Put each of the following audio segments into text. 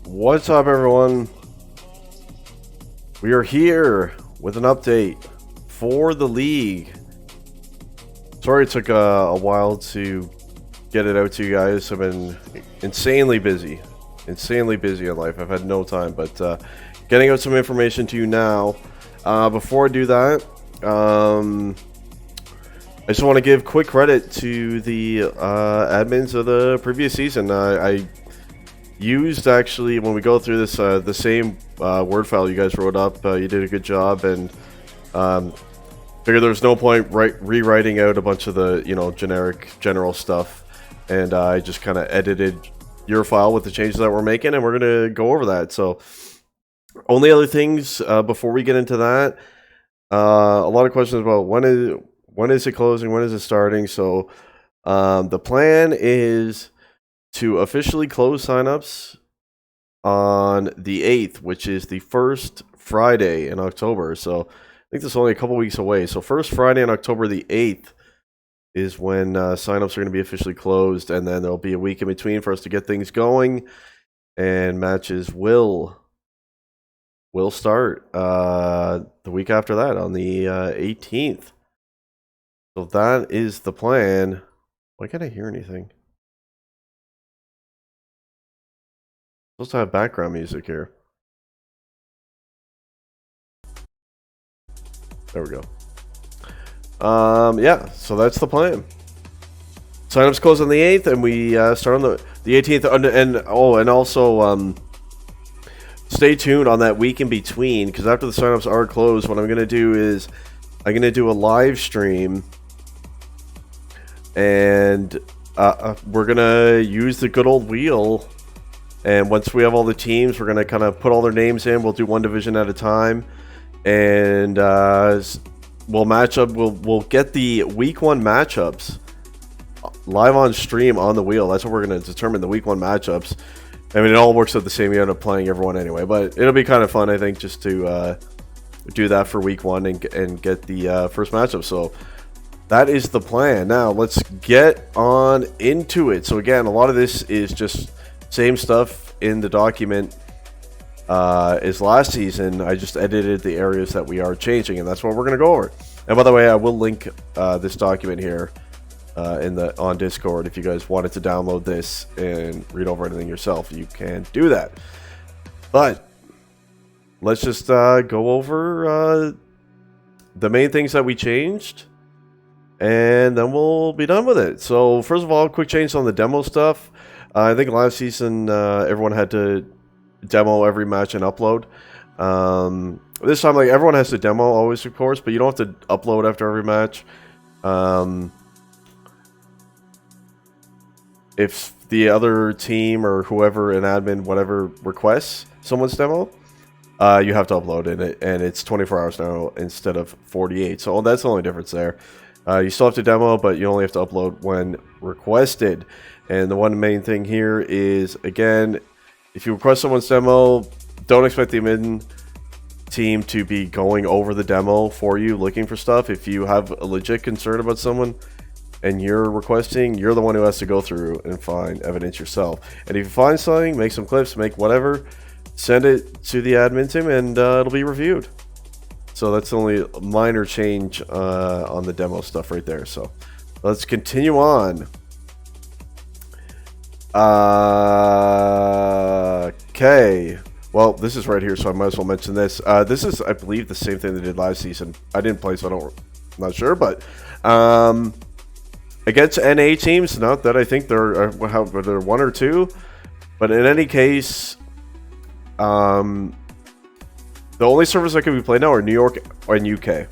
What's up, everyone? We are here with an update for the league. Sorry it took a while to get it out to you guys. I've been insanely busy in life. I've had no time, but getting out some information to you now. Before I do that, I just want to give quick credit to the admins of the previous season. I used, actually, when we go through this, the same Word file you guys wrote up. You did a good job, and figured there was no point rewriting out a bunch of the, general stuff. And I just kind of edited your file with the changes that we're making, and we're going to go over that. So, only other things before we get into that, a lot of questions about when is it closing, when is it starting. So, the plan is to officially close signups on the 8th, which is the first Friday in October. So, I think this is only a couple weeks away. So, first Friday on October the 8th is when signups are going to be officially closed, and then there'll be a week in between for us to get things going, and matches will start the week after that on the 18th. So that is the plan. Why can't I hear anything? I'm supposed to have background music here. There we go. Yeah, so that's the plan. Signups close on the 8th, and we start on the 18th. And also, stay tuned on that week in between, because after the signups are closed, what I'm going to do is I'm going to do a live stream, and we're going to use the good old wheel. And once we have all the teams, we're going to kind of put all their names in. We'll do one division at a time, and we'll match up. We'll get the week 1 matchups live on stream on the wheel. That's what we're going to determine, the week 1 matchups. I mean, it all works out the same. You end up playing everyone anyway, but it'll be kind of fun, I think, just to do that for week 1 and get the first matchup. So that is the plan. Now let's get on into it. So again, a lot of this is just same stuff in the document as last season. I just edited the areas that we are changing, and that's what we're going to go over. And by the way, I will link this document here on Discord. If you guys wanted to download this and read over anything yourself, you can do that. But let's just go over the main things that we changed, and then we'll be done with it. So first of all, quick change on the demo stuff. I think last season everyone had to demo every match and upload. This time, like, everyone has to demo always, of course, but you don't have to upload after every match. If the other team or whoever, an admin, whatever, requests someone's demo, you have to upload it, and it's 24 hours now instead of 48. So that's the only difference there. You still have to demo, but you only have to upload when requested. And the one main thing here is, again, if you request someone's demo, don't expect the admin team to be going over the demo for you, looking for stuff. If you have a legit concern about someone and you're requesting, you're the one who has to go through and find evidence yourself. And if you find something, make some clips, make whatever, send it to the admin team, and it'll be reviewed. So that's the only minor change on the demo stuff right there. So let's continue on. Okay. Well, this is right here, so I might as well mention this. This is, I believe, the same thing they did last season. I didn't play, so I'm not sure. But against NA teams, not that I think they're 1 or 2. But in any case, the only servers that can be played now are New York and UK.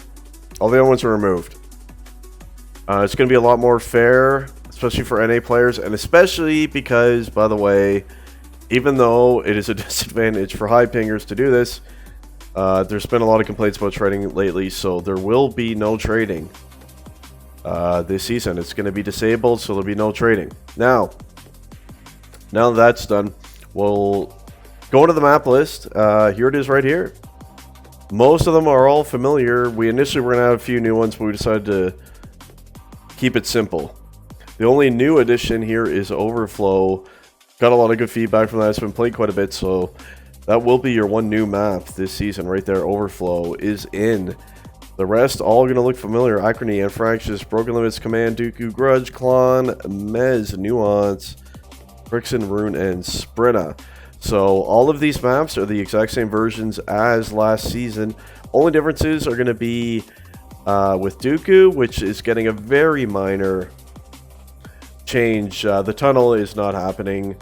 All the other ones are removed. It's going to be a lot more fair, especially for NA players, and especially because, by the way, even though it is a disadvantage for high pingers to do this, there's been a lot of complaints about trading lately, so there will be no trading this season. It's going to be disabled, so there'll be no trading. Now that that's done, we'll go to the map list. Here it is right here. Most of them are all familiar. We initially were going to have a few new ones, but we decided to keep it simple. The only new addition here is Overflow. Got a lot of good feedback from that. It's been played quite a bit, so that will be your one new map this season right there. Overflow is in. The rest all going to look familiar. Acrony, Anfractious, Broken Limits, Command, Dooku, Grudge, Klon, Mez, Nuance, Brixen, Rune, and Sprinta. So all of these maps are the exact same versions as last season. Only differences are going to be with Dooku, which is getting a very minor change. The tunnel is not happening.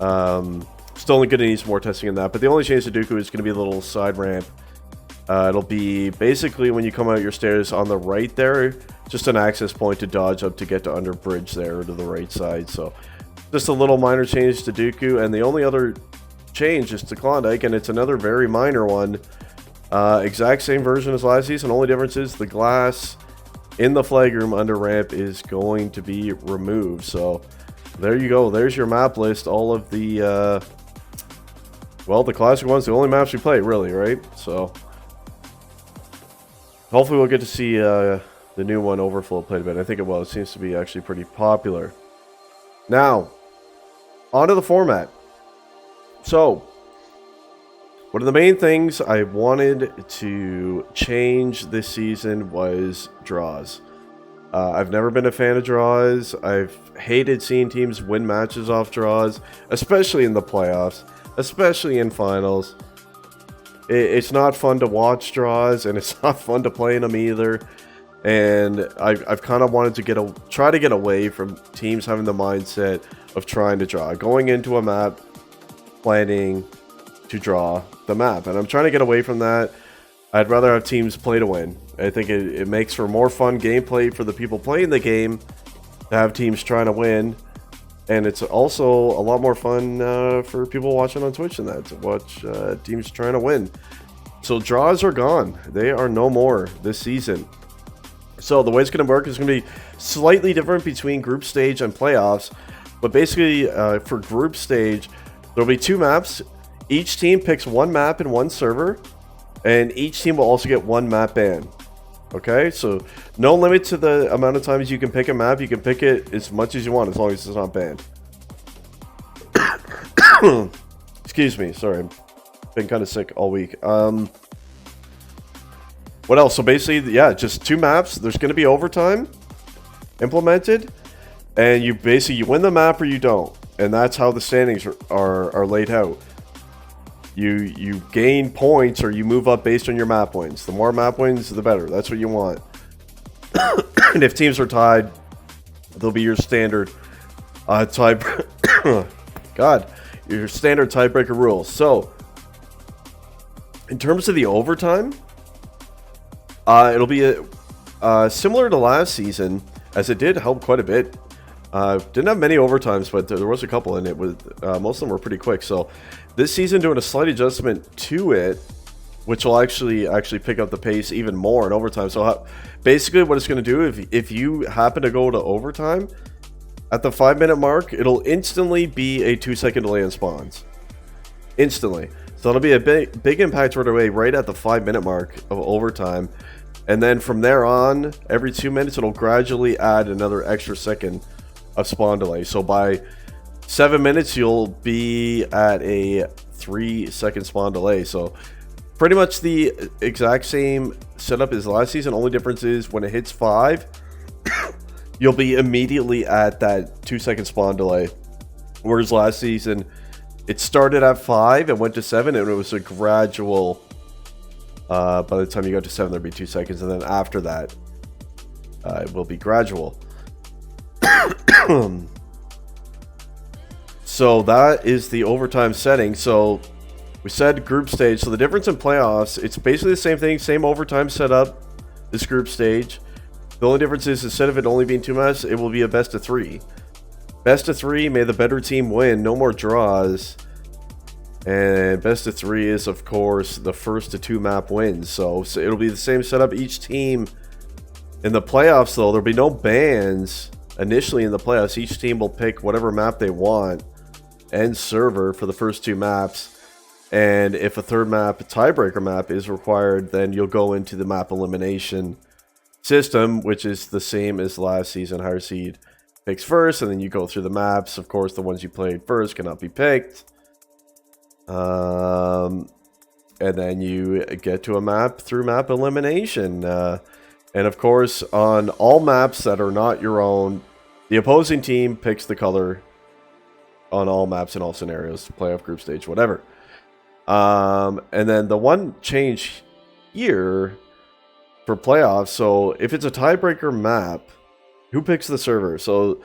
Still going to need some more testing in that. But the only change to Dooku is going to be a little side ramp. It'll be basically when you come out your stairs on the right there, just an access point to dodge up to get to under bridge there to the right side. So just a little minor change to Dooku, and the only other change is to Klondike, and it's another very minor one. Exact same version as last season. Only difference is the glass in the flag room under ramp is going to be removed. So there you go. There's your map list. All of the well, the classic ones, the only maps we play, really, right? So hopefully we'll get to see the new one, Overflow, played a bit. I think it will. It seems to be actually pretty popular. Now, onto the format. So, one of the main things I wanted to change this season was draws. I've never been a fan of draws. I've hated seeing teams win matches off draws, especially in the playoffs, especially in finals. It's not fun to watch draws, and it's not fun to play in them either. And I've kind of wanted to try to get away from teams having the mindset of trying to draw, going into a map, planning to draw the map. And I'm trying to get away from that. I'd rather have teams play to win. I think it makes for more fun gameplay for the people playing the game to have teams trying to win. And it's also a lot more fun for people watching on Twitch and that, to watch teams trying to win. So draws are gone. They are no more this season. So the way it's going to work is going to be slightly different between group stage and playoffs. But basically, for group stage, there'll be 2 maps. Each team picks 1 map in 1 server. And each team will also get 1 map ban. Okay, so no limit to the amount of times you can pick a map. You can pick it as much as you want, as long as it's not banned. Excuse me, sorry. I've been kind of sick all week. What else? So basically, yeah, just 2 maps. There's going to be overtime implemented. And you win the map or you don't. And that's how the standings are laid out. You gain points or you move up based on your map wins. The more map wins, the better. That's what you want. And if teams are tied, they'll be your standard your standard tiebreaker rules. So, in terms of the overtime, it'll be similar to last season, as it did help quite a bit. Didn't have many overtimes, but there was a couple, and it was most of them were pretty quick. So this season, doing a slight adjustment to it, which will actually pick up the pace even more in overtime. So basically, what it's going to do, if you happen to go to overtime at the 5-minute mark, it'll instantly be a 2-second delay in spawns, instantly. So it'll be a big impact right away, right at the 5-minute mark of overtime, and then from there on, every 2 minutes, it'll gradually add another extra second of spawn delay. So by 7 minutes, you'll be at a 3-second spawn delay. So pretty much the exact same setup as last season. Only difference is when it hits 5, you'll be immediately at that 2-second spawn delay. Whereas last season, it started at 5 and went to 7, and it was a gradual. By the time you got to 7, there'll be 2 seconds, and then after that, it will be gradual. So that is the overtime setting. So we said group stage. So the difference in playoffs, it's basically the same thing, same overtime setup, this group stage. The only difference is instead of it only being 2 matches, it will be a best of 3. Best of 3, may the better team win. No more draws. And best of 3 is, of course, the first to 2 map wins. So it'll be the same setup. Each team in the playoffs, though, there'll be no bans initially in the playoffs. Each team will pick whatever map they want and server for the first 2 maps. And if a third map, a tiebreaker map, is required, then you'll go into the map elimination system, which is the same as last season. Higher seed picks first, and then you go through the maps. Of course, the ones you played first cannot be picked. And then you get to a map through map elimination. And of course, on all maps that are not your own, the opposing team picks the color on all maps in all scenarios, playoff, group stage, whatever. And then the one change here for playoffs, so if it's a tiebreaker map, who picks the server? So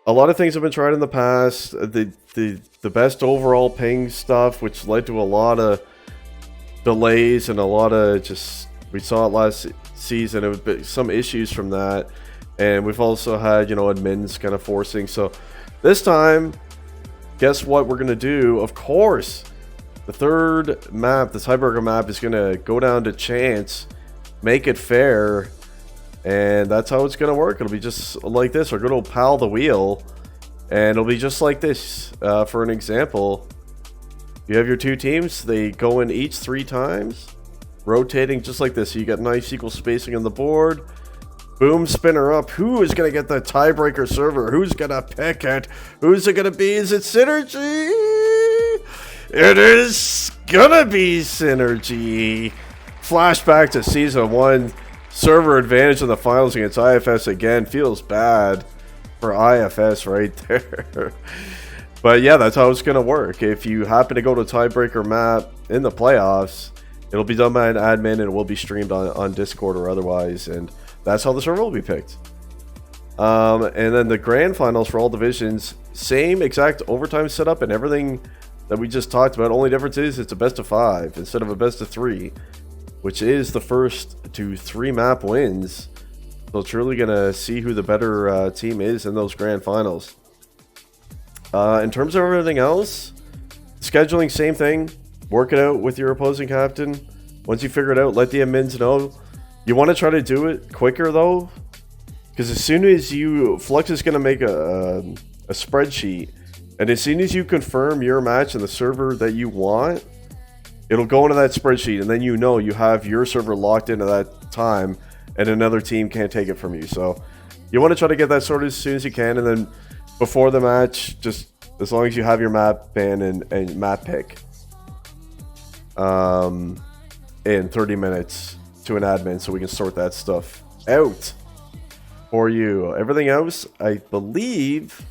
a lot of things have been tried in the past. The best overall ping stuff, which led to a lot of delays and a lot of just, we saw it last season, it was some issues from that. And we've also had, admins kind of forcing. So this time, guess what we're going to do? Of course, the third map, the tiebreaker map, is going to go down to chance, make it fair, and that's how it's going to work. It'll be just like this. We're going to pal the wheel, and it'll be just like this. For an example, you have your two teams. They go in each 3 times, rotating just like this. So you get nice equal spacing on the board. Boom, spinner up. Who is going to get the tiebreaker server? Who's going to pick it? Who's it going to be? Is it Synergy? It is going to be Synergy. Flashback to Season 1. Server advantage in the finals against IFS again. Feels bad for IFS right there. But yeah, that's how it's going to work. If you happen to go to a tiebreaker map in the playoffs, it'll be done by an admin and it will be streamed on Discord or otherwise. And that's how the server will be picked. And then the grand finals for all divisions, same exact overtime setup and everything that we just talked about. Only difference is it's a best of 5 instead of a best of 3, which is the first to 3 map wins. So it's really going to see who the better team is in those grand finals. In terms of everything else, scheduling, same thing. Work it out with your opposing captain. Once you figure it out, let the admins know. You want to try to do it quicker though, because as soon as Flux is going to make a spreadsheet, and as soon as you confirm your match in the server that you want, it'll go into that spreadsheet, and then you have your server locked into that time, and another team can't take it from you. So you want to try to get that sorted as soon as you can, and then before the match, just as long as you have your map ban and map pick in 30 minutes to an admin, so we can sort that stuff out for you. Everything else, I believe,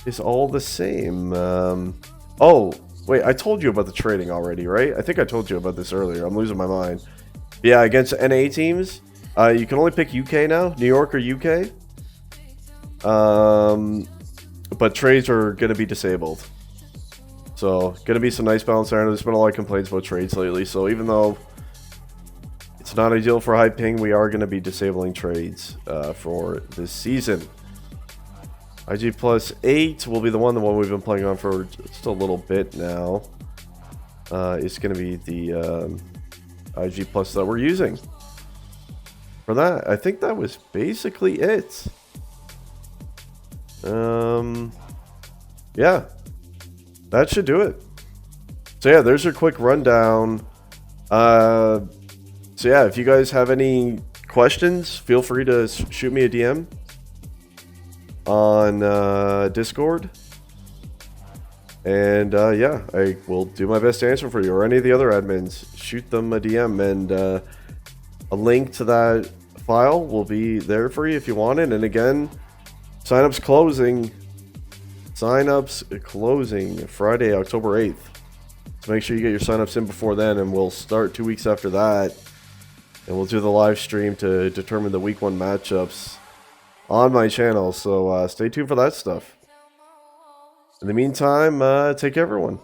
is all the same. Oh, wait, I told you about the trading already, right? I think I told you about this earlier. I'm losing my mind. Yeah, against NA teams, you can only pick UK now, New York or UK. But trades are going to be disabled. So, going to be some nice balance there. There's been a lot of complaints about trades lately, so even though it's not ideal for high ping, we are going to be disabling trades for this season. IG plus 8 will be the one we've been playing on for just a little bit now. It's going to be the IG plus that we're using. For that, I think that was basically it. Yeah, that should do it. So yeah, there's your quick rundown. So yeah, if you guys have any questions, feel free to shoot me a DM on Discord. And yeah, I will do my best to answer for you, or any of the other admins. Shoot them a DM, and a link to that file will be there for you if you want it. And again, signups closing Friday, October 8th. So make sure you get your signups in before then, and we'll start 2 weeks after that. And we'll do the live stream to determine the week 1 matchups on my channel. So stay tuned for that stuff. In the meantime, take care, everyone.